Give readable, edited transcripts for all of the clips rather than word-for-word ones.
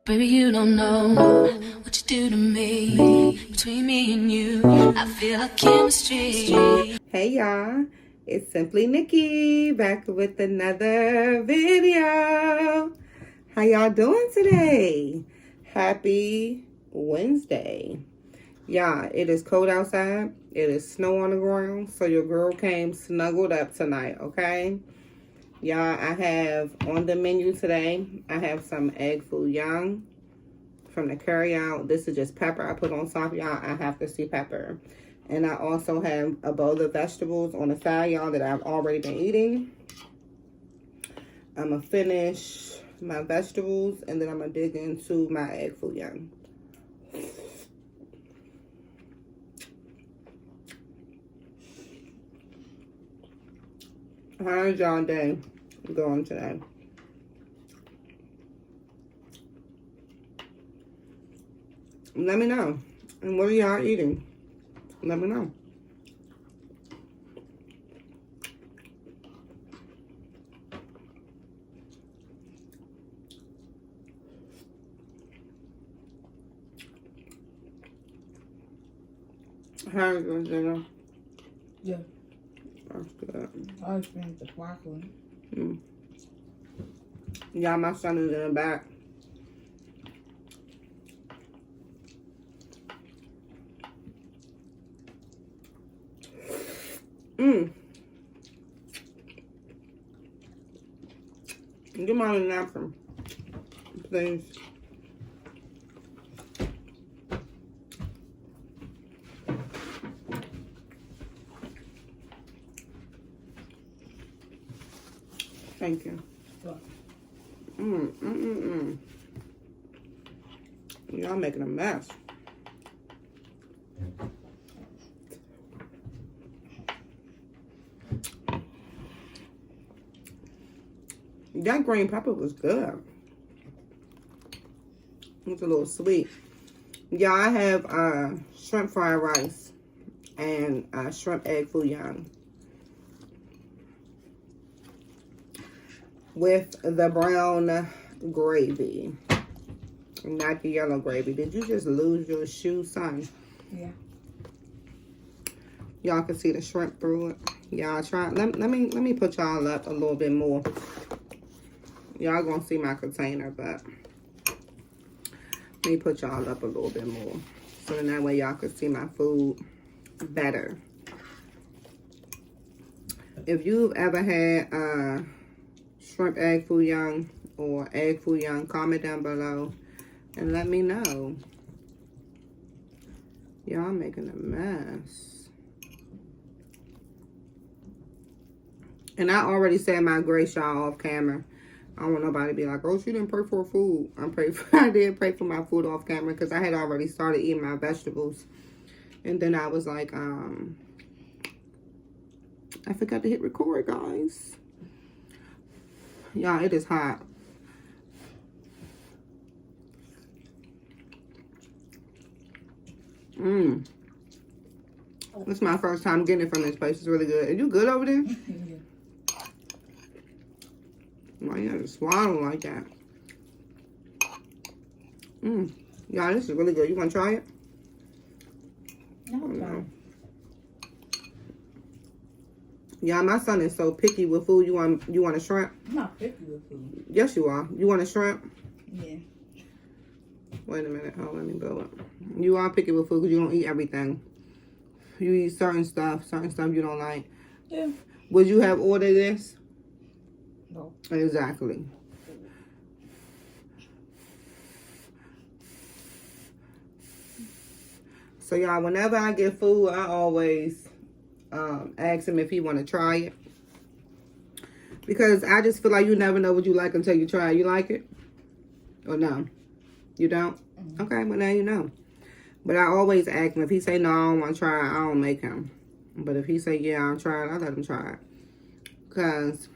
Baby, you don't know what you do to me. Between me and you, I feel like chemistry. Hey y'all, it's Simply Nikki back with another video. How y'all doing today? Happy Wednesday. Y'all, it is cold outside. It is snow on the ground, so your girl came snuggled up tonight, okay? Y'all, I have on the menu today, I have some egg foo young from the carry out. This is just pepper I put on top, y'all. I have to see pepper. And I also have a bowl of vegetables on the side, y'all, that I've already been eating. I'm going to finish my vegetables, and then I'm going to dig into my egg foo young. How's y'all day going today? Let me know. And what are y'all eating? Let me know. How's your dinner? Yeah. That's good. I always finished the broccoli. Y'all, my son is in the back. Give me a napkin, please. Thank you. What? Y'all making a mess. That green pepper was good. It's a little sweet. Yeah, I have shrimp fried rice and shrimp egg foo young with the brown gravy, not the yellow gravy. Did you just lose your shoe, son? Yeah. Y'all can see the shrimp through it. Y'all try. Let me put y'all up a little bit more. Y'all gonna see my container, but let me put y'all up a little bit more, so then that way y'all can see my food better. If you've ever had shrimp egg foo young or egg foo young, comment down below and let me know. Y'all making a mess. And I already said my grace, y'all, off camera. I don't want nobody to be like, oh, she didn't pray for her food. I did pray for my food off camera because I had already started eating my vegetables. And then I was like, I forgot to hit record, guys. Y'all, it is hot. This is my first time getting it from this place. It's really good. Are you good over there? Yeah. Why you gotta swallow like that? Y'all, this is really good. You wanna try it? No. Y'all, my son is so picky with food. You want a shrimp? I'm not picky with food. Yes, you are. You want a shrimp? Yeah. Wait a minute. Oh, let me blow it. You are picky with food because you don't eat everything. You eat certain stuff you don't like. Yeah. Would you have ordered this? No. Exactly. So y'all, whenever I get food, I always ask him if he want to try it, because I just feel like you never know what you like until you try it. You like it or no? You don't? Okay, well now you know. But I always ask him. If he say no, I don't want to try it, I don't make him. But if he say yeah, I'll try it, I let him try it. Because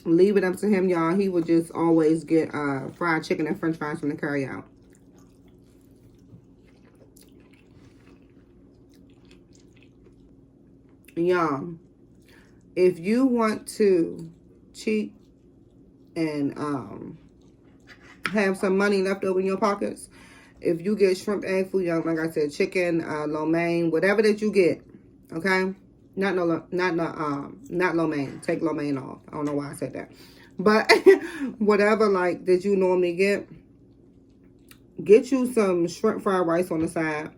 leave it up to him, y'all. He would just always get fried chicken and french fries from the carry out. Y'all, if you want to cheat and have some money left over in your pockets, if you get shrimp and fouillon, like I said, chicken, lo mein, whatever that you get, okay? Not lo mein. Take lo mein off. I don't know why I said that. But whatever like that you normally get you some shrimp fried rice on the side,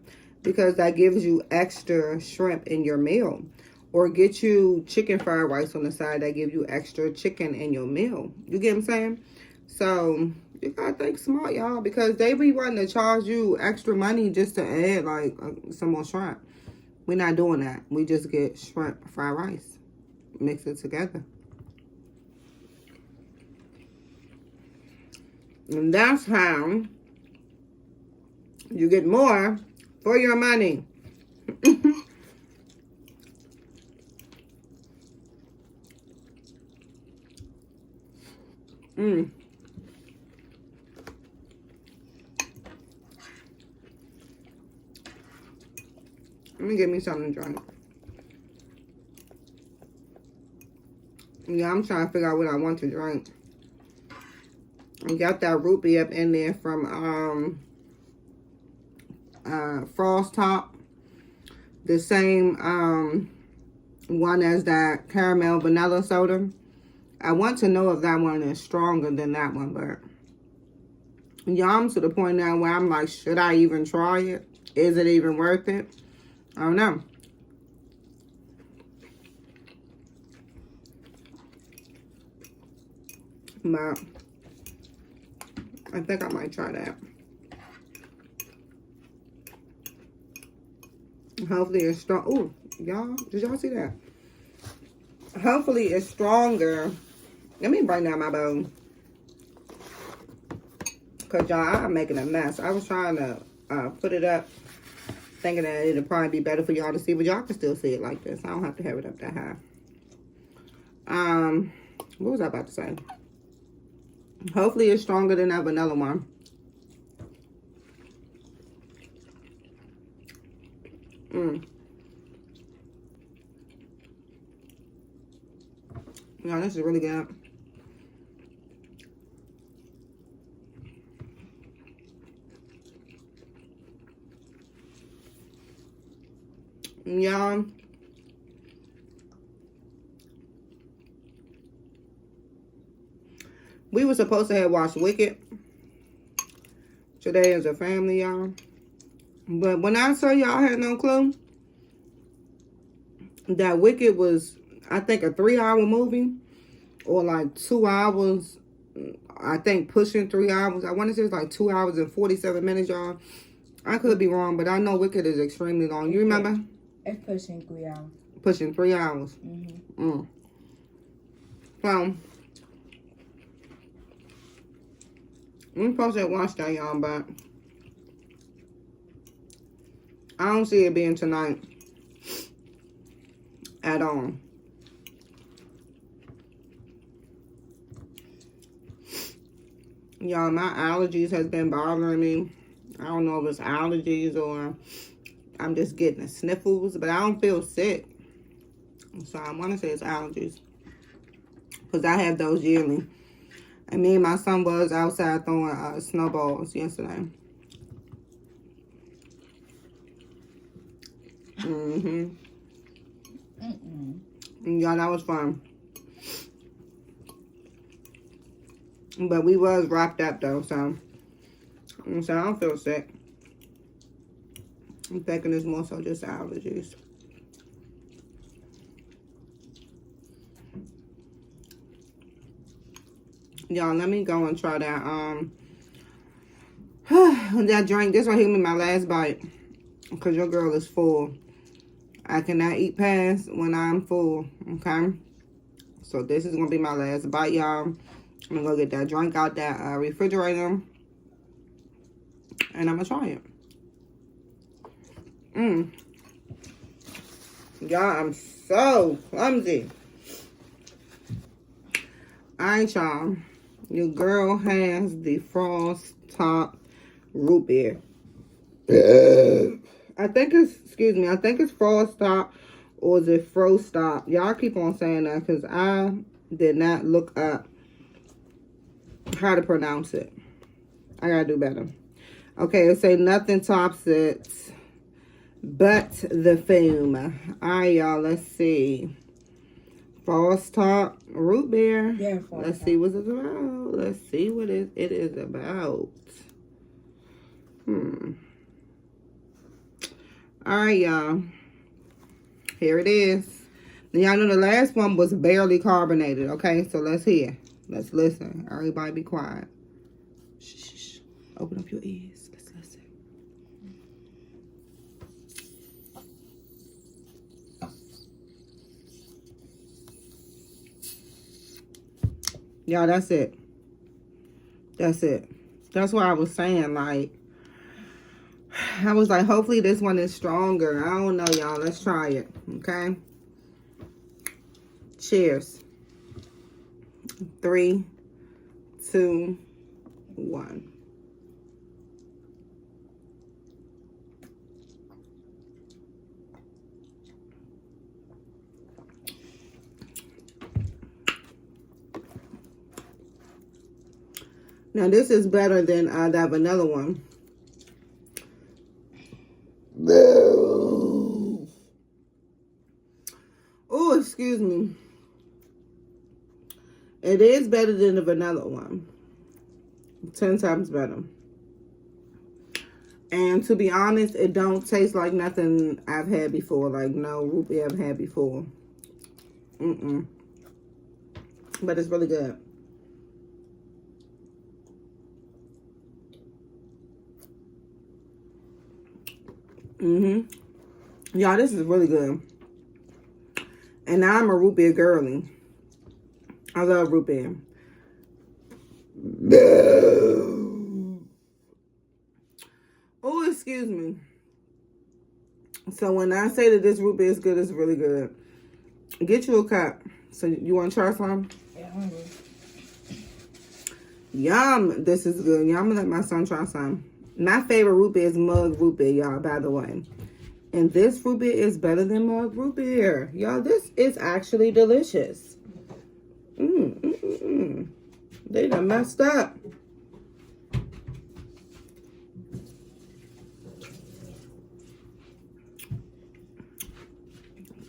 because that gives you extra shrimp in your meal. Or get you chicken fried rice on the side that give you extra chicken in your meal. You get what I'm saying? So you gotta think smart, y'all, because they be wanting to charge you extra money just to add like some more shrimp. We're not doing that. We just get shrimp fried rice. Mix it together. And that's how you get more for your money. Let me get me something to drink. Yeah, I'm trying to figure out what I want to drink. I got that root beer up in there from Frostop. The same one as that caramel vanilla soda. I want to know if that one is stronger than that one, but yeah, I'm to the point now where I'm like, should I even try it? Is it even worth it? I don't know. But I think I might try that. Hopefully it's strong. Ooh, y'all, did y'all see that? Hopefully it's stronger. Let me bring down my bowl. Because y'all, I'm making a mess. I was trying to put it up, thinking that it'd probably be better for y'all to see, but y'all can still see it like this. I don't have to have it up that high. What was I about to say? Hopefully it's stronger than that vanilla one. Yeah, this is really good. Y'all, we were supposed to have watched Wicked today as a family, y'all. But when I saw y'all had no clue that Wicked was, I think, a 3-hour movie, or like 2 hours, I think pushing 3 hours. I want to say it's like 2 hours and 47 minutes, y'all. I could be wrong, but I know Wicked is extremely long. You remember? It's pushing 3 hours. Pushing 3 hours. So, I'm supposed to watch that, y'all, but I don't see it being tonight at all. Y'all, my allergies has been bothering me. I don't know if it's allergies or I'm just getting the sniffles, but I don't feel sick. So I want to say it's allergies, because I have those yearly. And me and my son was outside throwing snowballs yesterday. Y'all, that was fun. But we was wrapped up though, so I don't feel sick. I'm thinking it's more so just allergies. Y'all, let me go and try that that drink. This will hit me my last bite, because your girl is full. I cannot eat past when I'm full, okay? So this is gonna be my last bite, y'all. I'm gonna go get that drink out that refrigerator, and I'm gonna try it. Y'all, I'm so clumsy. Alright, y'all. Your girl has the Frostop root beer. I think it's, excuse me, I think it's Frostop, or is it Frostop? Y'all keep on saying that, because I did not look up how to pronounce it. I gotta do better. Okay, it say nothing tops it but the foam. All right, y'all. Let's see. Frostop root beer. Yeah, Let's see what it's about. Let's see what it is about. All right, y'all. Here it is. Now, y'all know the last one was barely carbonated. Okay, so let's hear. Let's listen. Everybody be quiet. Shh, shh, shh. Open up your ears. Let's listen. Y'all, that's it. That's it. That's what I was saying. Like, I was like, hopefully this one is stronger. I don't know, y'all. Let's try it. Okay. Cheers. 3, 2, 1. Now, this is better than that vanilla one. Oh, excuse me. It is better than the vanilla one. 10 times better. And to be honest, it don't taste like nothing I've had before. Like no root beer I've had before. But it's really good. Y'all, this is really good. And now I'm a root beer girly. I love root beer. Oh, excuse me. So when I say that this root beer is good, it's really good. Get you a cup. So you want to try some? Yeah, I'm hungry. Yum. This is good. Y'all, I'm going to let my son try some. My favorite root beer is mug root beer, y'all, by the way. And this root beer is better than mug root beer. Y'all, this is actually delicious. They done messed up.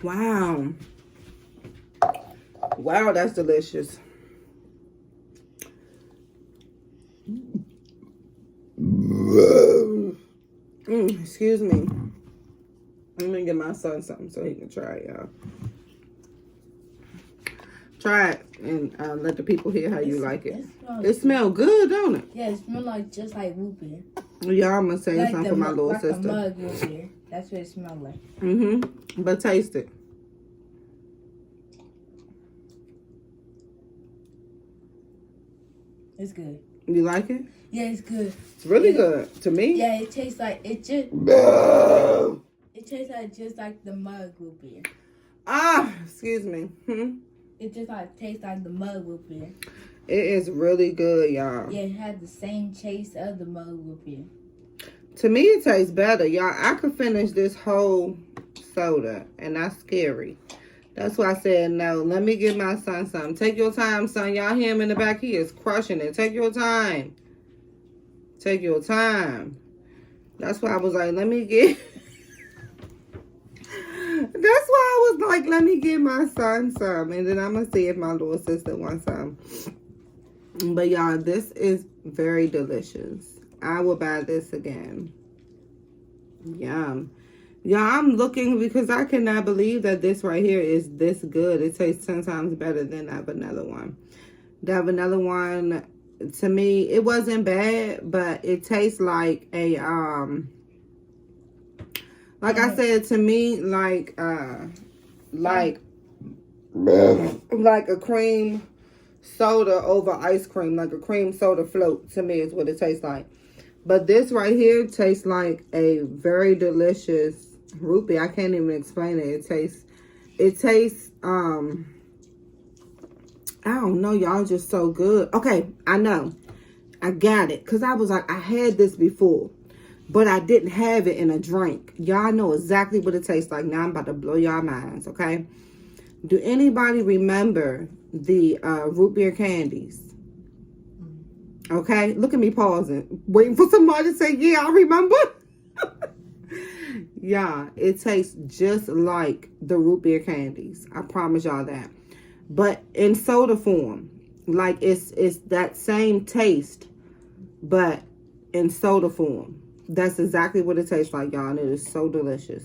Wow. Wow, that's delicious. Excuse me. I'm gonna give my son something so he can try it, y'all. Try it and let the people hear how you like it. It smells good, don't it? Yeah, it smells like just like root beer. Y'all, I'm gonna say Like something for my little like sister. a mug root beer. That's what it smells like. But taste it. It's good. You like it? Yeah, it's good. It's really good to me. Yeah, it tastes like it just. It tastes like just like the mug root beer. Excuse me. It just like tastes like the mug root beer. It is really good, y'all. Yeah, it had the same taste of the mug root beer. To me, it tastes better, y'all. I could finish this whole soda, and that's scary. That's why I said no. Let me give my son some. Take your time, son. Y'all hear him in the back. He is crushing it. Take your time. Take your time. That's why I was like, let me get... That's why I was like, let me give my son some. And then I'm going to see if my little sister wants some. But y'all, this is very delicious. I will buy this again. Yum. Y'all, I'm looking because I cannot believe that this right here is this good. It tastes 10 times better than that vanilla one. That vanilla one, to me, it wasn't bad, but it tastes like a, like I said, to me, like a cream soda over ice cream, like a cream soda float, to me is what it tastes like. But this right here tastes like a very delicious root beer. I can't even explain it. It tastes, I don't know, y'all, just so good. Okay, I know. I got it. Because I was like, I had this before. But I didn't have it in a drink. Y'all know exactly what it tastes like. Now I'm about to blow y'all minds, okay? Do anybody remember the root beer candies? Okay, look at me pausing, waiting for somebody to say, yeah, I remember. Yeah, it tastes just like the root beer candies. I promise y'all that. But in soda form, like it's that same taste, but in soda form. That's exactly what it tastes like, y'all, and it is so delicious.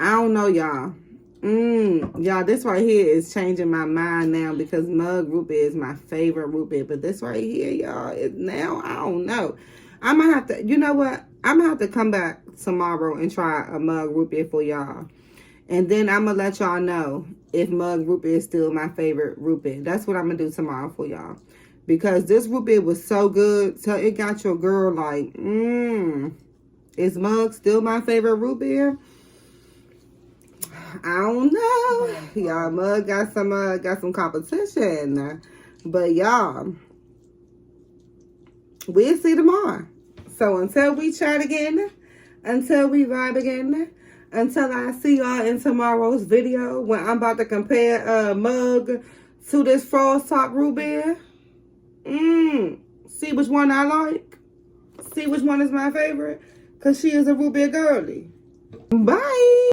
I don't know, y'all. Y'all, this right here is changing my mind now because mug root beer is my favorite root beer. But this right here, y'all, is now, I don't know. I'm going to have to, you know what? I'm going to have to come back tomorrow and try a mug root beer for y'all. And then I'm going to let y'all know if mug root beer is still my favorite root beer. That's what I'm going to do tomorrow for y'all. Because this root beer was so good. So it got your girl like, is mug still my favorite root beer? I don't know. Y'all, mug got some competition. But y'all, we'll see tomorrow. So until we chat again, until we vibe again, until I see y'all in tomorrow's video when I'm about to compare mug to this Frostop root beer. See which one I like. See which one is my favorite. Because she is a root beer girly. Bye.